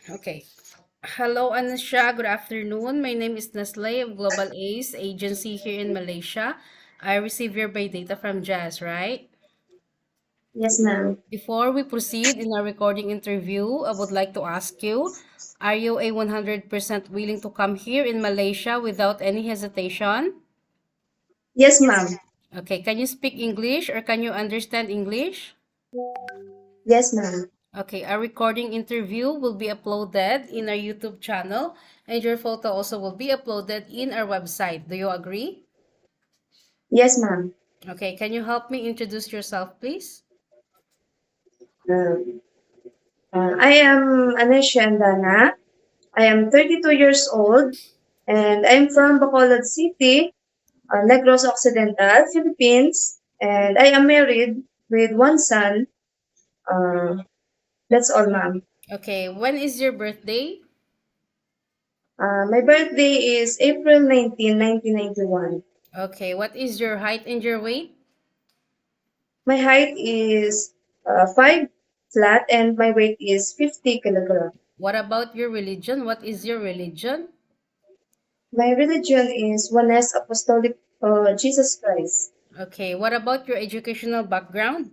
Okay. Hello, Anecia. Good afternoon. My name is Nestle of Global Ace Agency here in Malaysia. I received your bay data from Jazz, right? Yes, ma'am. Before we proceed in our recording interview, I would like to ask you, are you a 100% willing to come here in Malaysia without any hesitation? Yes, ma'am. Okay, can you speak English or can you understand English? Yes, ma'am. Okay, our recording interview will be uploaded in our YouTube channel and your photo also will be uploaded in our website. Do you agree? Yes, ma'am. Okay, can you help me introduce yourself, please? Uh, I am Anecia Andana. I am 32 years old and I'm from Bacolod City, Negros Occidental, Philippines. And I am married with one son. Uh, that's all, ma'am. Okay, when is your birthday? My birthday is April 19, 1991. Okay, what is your height and your weight? My height is 5 flat and my weight is 50 kilograms. What about your religion? What is your religion? My religion is Oneness Apostolic Jesus Christ. Okay, what about your educational background?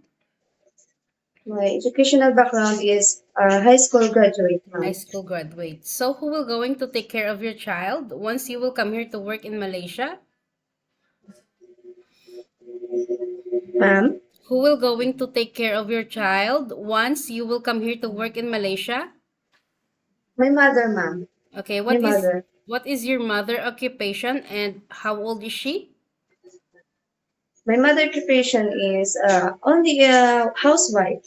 My educational background is high school graduate High now. school graduate. So who will going to take care of your child once you will come here to work in Malaysia? Ma'am, Who will going to take care of your child once you will come here to work in Malaysia? my mother, ma'am, Okay, my what is mother. your mother occupation and how old is she? My mother occupation is only a housewife.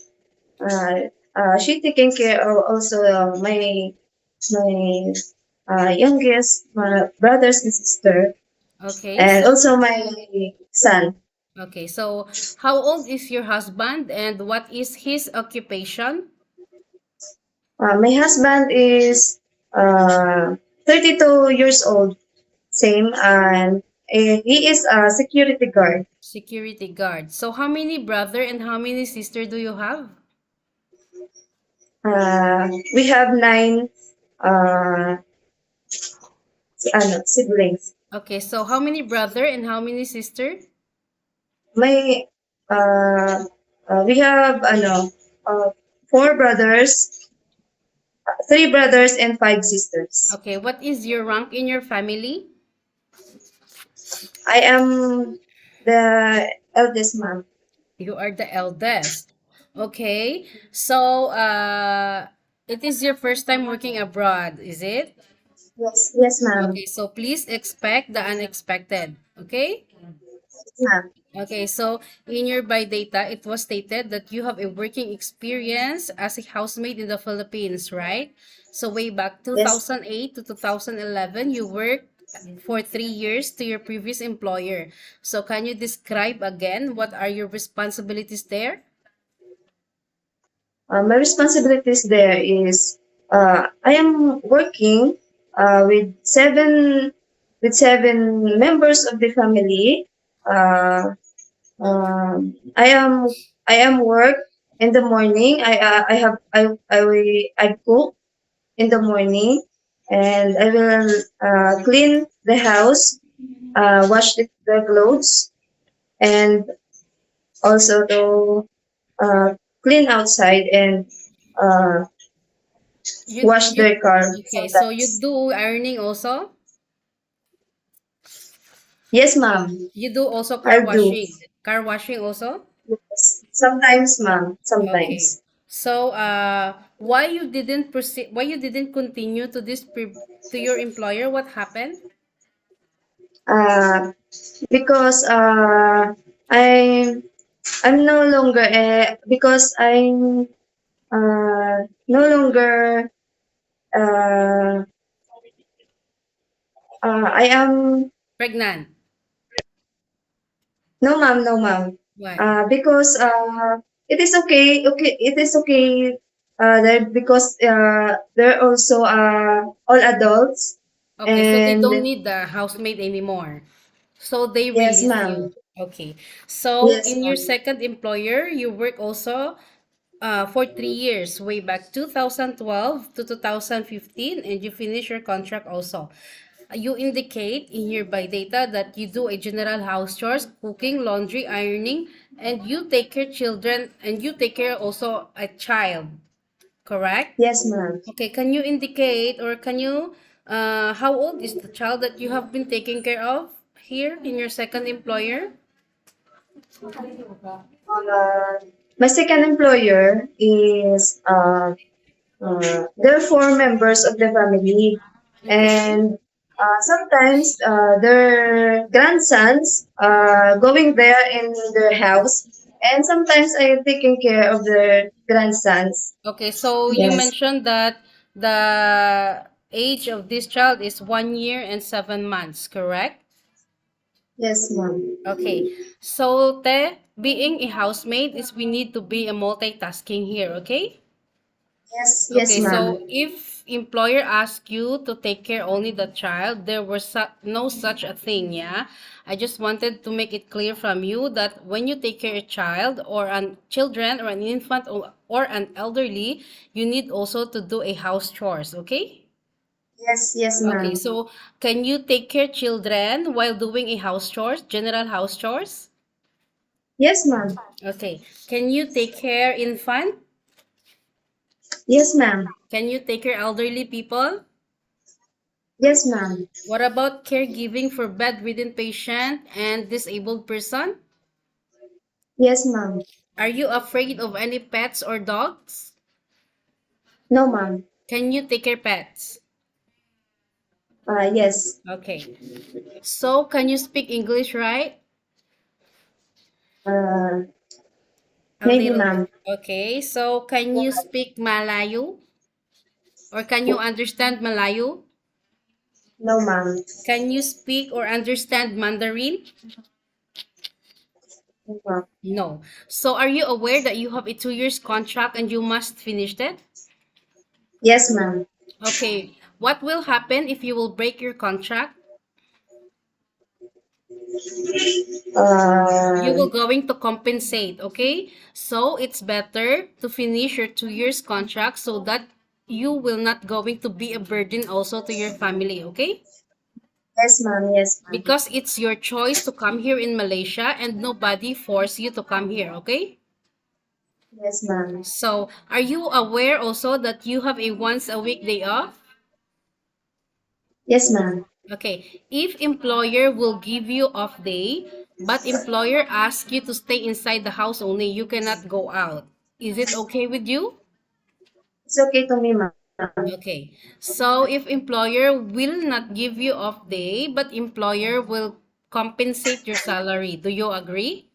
She taking care of also my youngest brothers and sister, Okay, and so also my son. how old is your husband and what is his occupation? My husband is 32 years old, same, and he is a security guard. Security guard. So how many brother and how many sister do you have? We have nine uh, siblings. Okay, so how many brother and how many sister? My we have uh, four brothers, three brothers, and five sisters. Okay, what is your rank in your family? I am the eldest mom. You are the eldest. Okay. So, it is your first time working abroad, is it? Yes, yes, ma'am. Okay, so please expect the unexpected. Okay? Yes, ma'am. Okay, so in your by data, it was stated that you have a working experience as a housemaid in the Philippines, right? So way back Yes. 2008 to 2011, you worked for 3 years to your previous employer. So can you describe again what are your responsibilities there? My responsibilities there is I am working with seven members of the family. Uh, I am work in the morning. I have I cook in the morning, and I will clean the house, wash the clothes, and also to uh, clean outside and uh, wash You their car okay, so you sometimes. do ironing also? Yes, ma'am. You do also car I'll do. washing. Car washing also? Yes. Sometimes, ma'am. Okay. Sometimes. So, why you didn't proceed, why you didn't continue to to your employer? What happened? Uh, because I'm no longer because I'm no longer uh, I am Pregnant. no, ma'am, no, ma'am. Why? Because it is okay. Okay, it is okay. There because they're also all adults, Okay, so they and don't need the housemaid anymore. So they yes, release you. ma'am. Okay. So Yes, in your ma'am. second employer, you work also for 3 years, way back 2012 to 2015, and you finish your contract also. You indicate in your biodata that you do a general house chores, cooking, laundry, ironing, and you take care children, and you take care also a child, correct? Yes, ma'am. Okay, can you indicate or can you, how old is the child that you have been taking care of here in your second employer? Uh, my second employer is there are four members of the family, Okay. and sometimes their grandsons going there in their house, and sometimes I am taking care of their grandsons. Okay, so you Yes, mentioned that the age of this child is 1 year and 7 months, correct? yes, ma'am. Okay, so being a housemaid is we need to be a multitasking here, okay? Yes, yes, Okay, ma'am. so if employer ask you to take care only the child, there was no such a thing, yeah? I just wanted to make it clear from you that when you take care of a child or an children or an infant or an elderly, you need also to do a house chores, okay? Yes, yes, Okay, ma'am. so can you take care children while doing a house chores, general house chores? Yes, ma'am. Okay, can you take care infant? Yes, ma'am. Can you take care elderly people? Yes, ma'am. What about caregiving for bedridden patient and disabled person? Yes, ma'am. Are you afraid of any pets or dogs? No, ma'am. Can you take care pets? Yes. Okay. So can you speak English, right? Uh, A maybe, little bit. ma'am. Okay. So can you speak Malayu? Or can you understand Malayu? No, ma'am. Can you speak or understand Mandarin? No, ma'am. No. So are you aware that you have a 2 years contract and you must finish it? Yes, ma'am. Okay. What will happen if you will break your contract? You Uh, will going to compensate, okay? So it's better to finish your 2 years contract so that you will not going to be a burden also to your family, okay? yes, ma'am. Yes, ma'am. Because it's your choice to come here in Malaysia and nobody force you to come here, okay? Yes, ma'am. So are you aware also that you have a once a week day off? Yes, ma'am. Okay, if employer will give you off day, but employer asks you to stay inside the house only, you cannot go out. Is it okay with you? It's okay to me, ma'am. Okay. So if employer will not give you off day, but employer will compensate your salary, do you agree?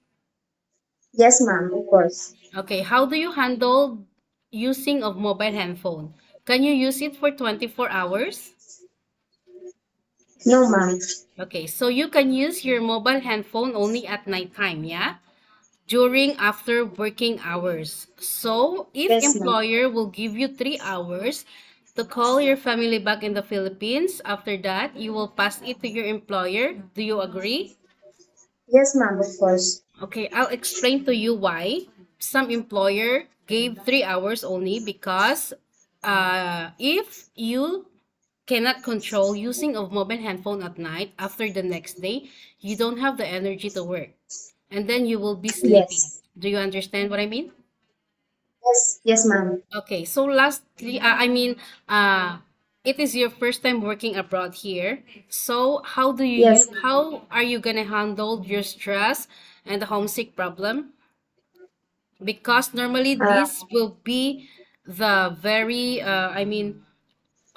Yes, ma'am. Of course. Okay. How do you handle using of mobile handphone? Can you use it for 24 hours? No, ma'am. Okay. So you can use your mobile handphone only at nighttime, yeah? During after working hours. So, if Yes, ma'am. employer will give you 3 hours to call your family back in the Philippines, after that, you will pass it to your employer. Do you agree? Yes, ma'am. Of course. Okay, I'll explain to you why. Some employer gave 3 hours only because if you cannot control using of mobile handphone at night after the next day, you don't have the energy to work. And then you will be sleepy. Yes. Do you understand what I mean? Yes. Yes, ma'am. Okay, so lastly, uh, it is your first time working abroad here. So Yes. how are you gonna handle your stress and the homesick problem? Because normally Uh, this will be the very,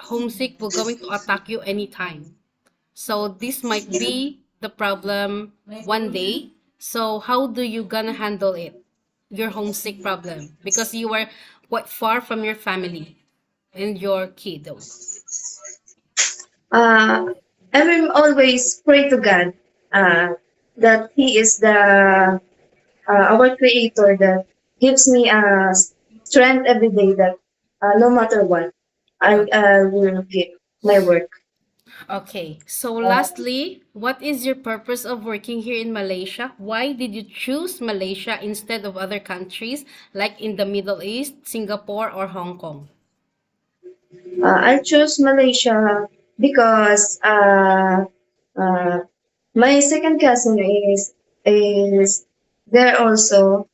homesick will going to attack you anytime. So this might be the problem one day. So how do you gonna handle it? Your homesick problem because you are quite far from your family and your kiddo. uh, I will always pray to God uh, that He is the our Creator that gives me strength every day. That no matter what, I Okay. will keep my work. Okay. So Uh, lastly, what is your purpose of working here in Malaysia? Why did you choose Malaysia instead of other countries like in the Middle East, Singapore, or Hong Kong? I chose Malaysia because uh, my second cousin is there also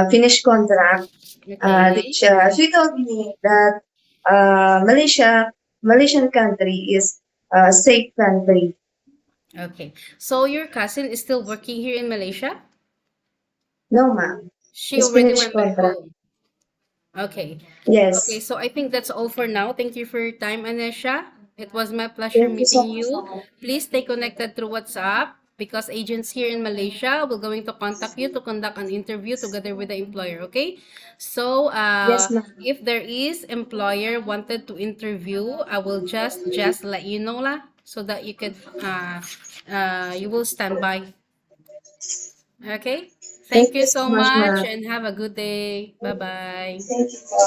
finished contract. Okay. Which she told me that Malaysian country is a safe country. Okay. So your cousin is still working here in Malaysia? No, ma'am. She It's already finished went back contract. home. Okay. Okay, Yes. so I think that's all for now. Thank you for your time, Anecia. It was my pleasure Thank you so meeting much, you. ma'am. Please stay connected through WhatsApp because agents here in Malaysia will going to contact you to conduct an interview together with the employer, okay? So, Yes, ma'am. if there is employer wanted to interview, I will just let you know lah so that you could you will stand by. Okay? Thank Thank you you so so much, much ma'am. and have a good day. Bye-bye. Thank you.